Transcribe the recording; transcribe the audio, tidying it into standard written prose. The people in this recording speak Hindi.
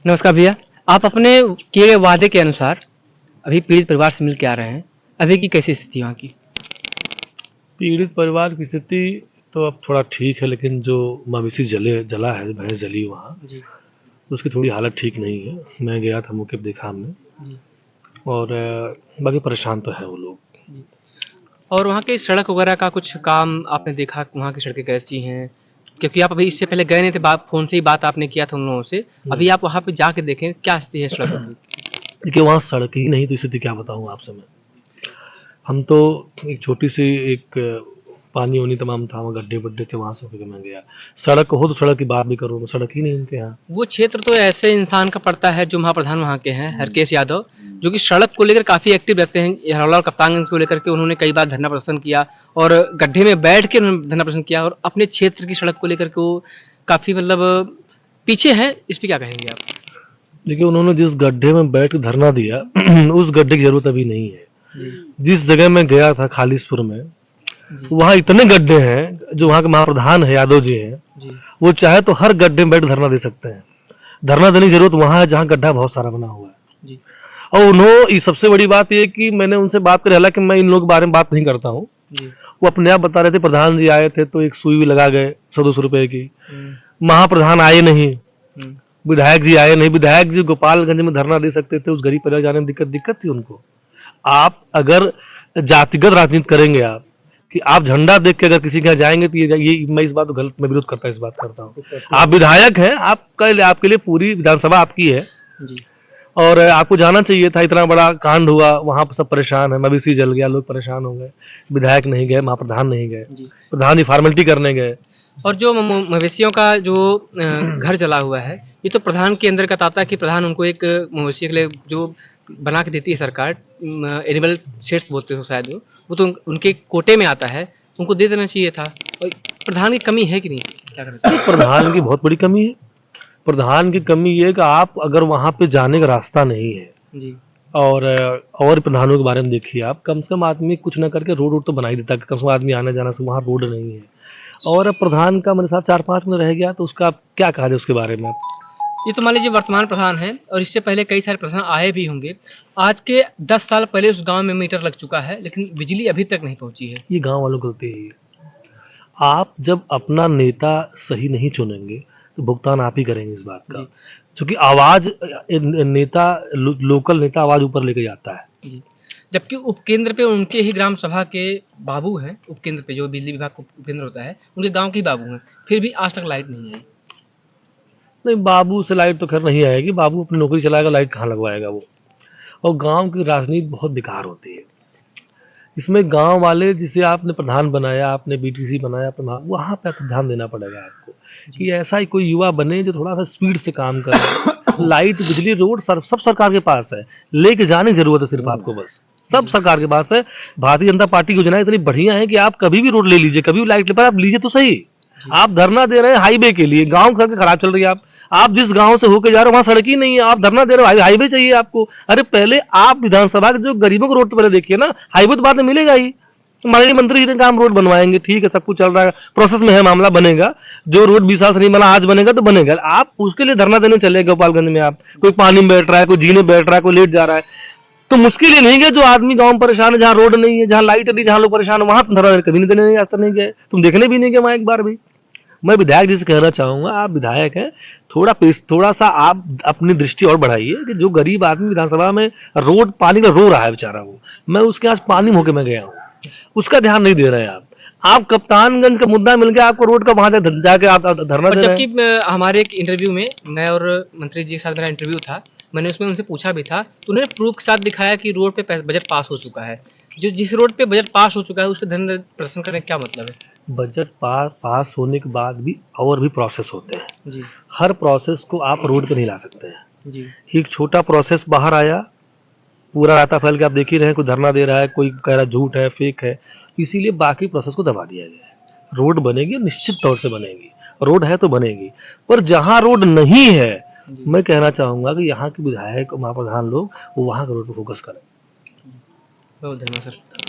नमस्कार भैया। आप अपने किए गए वादे के अनुसार अभी पीड़ित परिवार से मिल के आ रहे हैं। अभी की कैसी स्थिति है वहाँ की? पीड़ित परिवार की स्थिति तो अब थोड़ा ठीक है, लेकिन जो मवेशी जला है, भैंस जली वहाँ, जी। उसकी थोड़ी हालत ठीक नहीं है। मैं गया था, मौके पे देखा हमने। जी। और बाकी परेशान तो है वो लोग। जी। और वहाँ की सड़क वगैरह का कुछ काम आपने देखा, वहाँ की सड़कें कैसी हैं? क्योंकि आप अभी इससे पहले गए नहीं थे, फ़ोन से ही बात आपने किया था उन लोगों से। अभी आप वहाँ पे जाके देखें, क्या स्थिति है सड़कों की? देखिए, वहाँ सड़क ही नहीं तो स्थिति क्या बताऊँ आपसे मैं। हम तो एक छोटी सी एक पानी वानी तमाम था, वहाँ गड्ढे वड्ढे थे, वहाँ से होकर मैं गया। सड़क हो तो सड़क की बात भी करूँ, तो सड़क ही नहीं उनके यहाँ। वो क्षेत्र तो ऐसे इंसान का पड़ता है जो महाप्रधान वहाँ के हैं, हरकेश यादव, जो कि सड़क को लेकर काफ़ी एक्टिव रहते हैं। हरौला और कप्तानगंज को लेकर के उन्होंने कई बार धरना प्रदर्शन किया और गड्ढे में बैठ के उन्होंने धरना प्रदर्शन किया और अपने क्षेत्र की सड़क को लेकर के वो काफ़ी मतलब पीछे हैं। इस पे क्या कहेंगे आप? देखिए, उन्होंने जिस गड्ढे में बैठ के धरना दिया उस गड्ढे की जरूरत अभी नहीं है। जिस जगह मैं गया था खालिसपुर में, वहाँ इतने गड्ढे हैं। जो वहाँ के महाप्रधान है, यादव जी हैं, वो चाहे तो हर गड्ढे में बैठ धरना दे सकते हैं। धरना देने की जरूरत वहाँ है जहाँ गड्ढा बहुत सारा बना हुआ है। और उन्होंने सबसे बड़ी बात ये कि मैंने उनसे बात करी, हालांकि मैं इन लोगों के बारे में बात नहीं करता हूँ। वो अपने आप बता रहे थे, प्रधान जी आए थे तो एक सुई भी लगा गए 100-200 रुपए की। महाप्रधान आए नहीं, विधायक जी आए नहीं। विधायक जी गोपालगंज में धरना दे सकते थे, उस गरीब परिवार जाने में दिक्कत थी उनको। आप अगर जातिगत राजनीति करेंगे, आप कि आप झंडा देख के अगर किसी के यहाँ जाएंगे, तो ये मैं इस बात को गलत, मैं विरोध करता, इस बात करता हूँ। आप विधायक हैं, आपके लिए पूरी विधानसभा आपकी है और आपको जाना चाहिए था। इतना बड़ा कांड हुआ, वहां पर सब परेशान है, मवेशी जल गया, लोग परेशान हो गए। विधायक नहीं गए, महाप्रधान नहीं गए, प्रधान जी फॉर्मेलिटी करने गए। और जो मवेशियों का जो घर जला हुआ है, ये तो प्रधान के अंदर का आता है कि प्रधान उनको एक मवेशी के लिए जो बना के देती है सरकार, एनिमल शेड्स बोलते हो शायद वो तो उनके कोटे में आता है, उनको दे देना चाहिए था। और प्रधान की कमी है कि नहीं? क्या करना चाहिए? प्रधान की बहुत बड़ी कमी है। प्रधान की कमी ये कि आप अगर वहां पे जाने का रास्ता नहीं है जी। और प्रधानों के बारे में देखिए, आप कम से कम आदमी कुछ ना करके रोड तो बना ही देता, कम से कम आदमी आने जाना से। वहाँ रोड नहीं है और प्रधान का मेरे साथ 4-5 मिनट रह गया, तो उसका क्या कहा जाए उसके बारे में। ये तो मान लीजिए वर्तमान प्रधान है और इससे पहले कई सारे प्रधान आए भी होंगे। आज के 10 साल पहले उस गांव में मीटर लग चुका है, लेकिन बिजली अभी तक नहीं पहुंची है। ये गांव वालों की गलती है। आप जब अपना नेता सही नहीं चुनेंगे तो भुगतान आप ही करेंगे इस बात का। क्योंकि आवाज नेता, लोकल नेता आवाज ऊपर लेके जाता है। जबकि उपकेंद्र पे उनके ही ग्राम सभा के बाबू हैं, उपकेंद्र पे जो बिजली विभाग का उपकेंद्र होता है, उनके गांव के बाबू हैं, फिर भी आज तक लाइट नहीं आई। नहीं, बाबू से लाइट तो खैर नहीं आएगी। बाबू अपनी नौकरी चलाएगा, लाइट कहाँ लगवाएगा वो। और गांव की राजनीति बहुत बेकार होती है। इसमें गांव वाले, जिसे आपने प्रधान बनाया, आपने बीटीसी बनाया, वहां पे तो ध्यान देना पड़ेगा आपको कि ऐसा ही कोई युवा बने जो थोड़ा सा स्पीड से काम करे। लाइट, बिजली, रोड सब सरकार के पास है, लेके जाने की जरूरत है सिर्फ आपको, बस। सब सरकार के पास है। भारतीय जनता पार्टी की योजनाएं इतनी बढ़िया है कि आप कभी भी रोड ले लीजिए, कभी भी लाइट ले, पर आप लीजिए तो सही। आप धरना दे रहे हैं हाईवे के लिए, गांव की सड़कें खराब चल रही है। आप जिस गांव से होके जा रहे हो वहां सड़क ही नहीं है, आप धरना दे रहे हो, हाईवे चाहिए आपको। अरे पहले आप विधानसभा के जो गरीबों को रोड तो पहले देखिए ना, हाईवे तो बाद में मिलेगा ही। माननीय मंत्री जी ने काम रोड बनवाएंगे, ठीक है, सब कुछ चल रहा है, प्रोसेस में है, मामला बनेगा। जो रोड 20 साल से नहीं बना, आज बनेगा तो बनेगा। आप उसके लिए धरना देने चले गोपालगंज में, आप कोई पानी में बैठ रहा है, कोई जीने बैठ रहा है, कोई लेट जा रहा है, तो मुश्किल ये नहीं है जो आदमी गांव में परेशान है, जहाँ रोड नहीं है, जहाँ लाइट नहीं, जहाँ लोग परेशान है, वहां तुम धरना कभी नहीं देने, आज तक नहीं गए, तुम देखने भी नहीं गए वहां एक बार भी। मैं विधायक जी से कहना चाहूंगा, आप विधायक हैं, थोड़ा सा आप अपनी दृष्टि और बढ़ाइए कि जो गरीब आदमी विधानसभा में रोड पानी का रो रहा है बेचारा, वो, मैं उसके आज पानी में होके मैं गया हूँ, उसका ध्यान नहीं दे रहे हैं आप कप्तानगंज का मुद्दा मिल गया आपको, रोड का वहां जाके आप धरना दे रहे हैं। जबकि हमारे एक इंटरव्यू में, मैं और मंत्री जी के साथ मेरा इंटरव्यू था, मैंने उसमें उनसे पूछा भी था, तो उन्होंने प्रूफ के साथ दिखाया कि रोड पे बजट पास हो चुका है। जो जिस रोड पे बजट पास हो चुका है उस पर धरना प्रदर्शन करने का क्या मतलब है? बजट पास होने के बाद भी और भी प्रोसेस होते हैं जी। हर प्रोसेस को आप रोड पे नहीं ला सकते हैं जी। एक छोटा प्रोसेस बाहर आया, पूरा राता फैल के आप देख ही रहे हैं, कोई धरना दे रहा है, कोई कह रहा है झूठ है, फेक है, इसीलिए बाकी प्रोसेस को दबा दिया गया है। रोड बनेगी, निश्चित तौर से बनेगी, रोड है तो बनेगी, पर जहां रोड नहीं है, मैं कहना चाहूंगा कि यहाँ के विधायक, महाप्रधान लोग, वो वहां के रोड पर फोकस करें। बहुत धन्यवाद सर।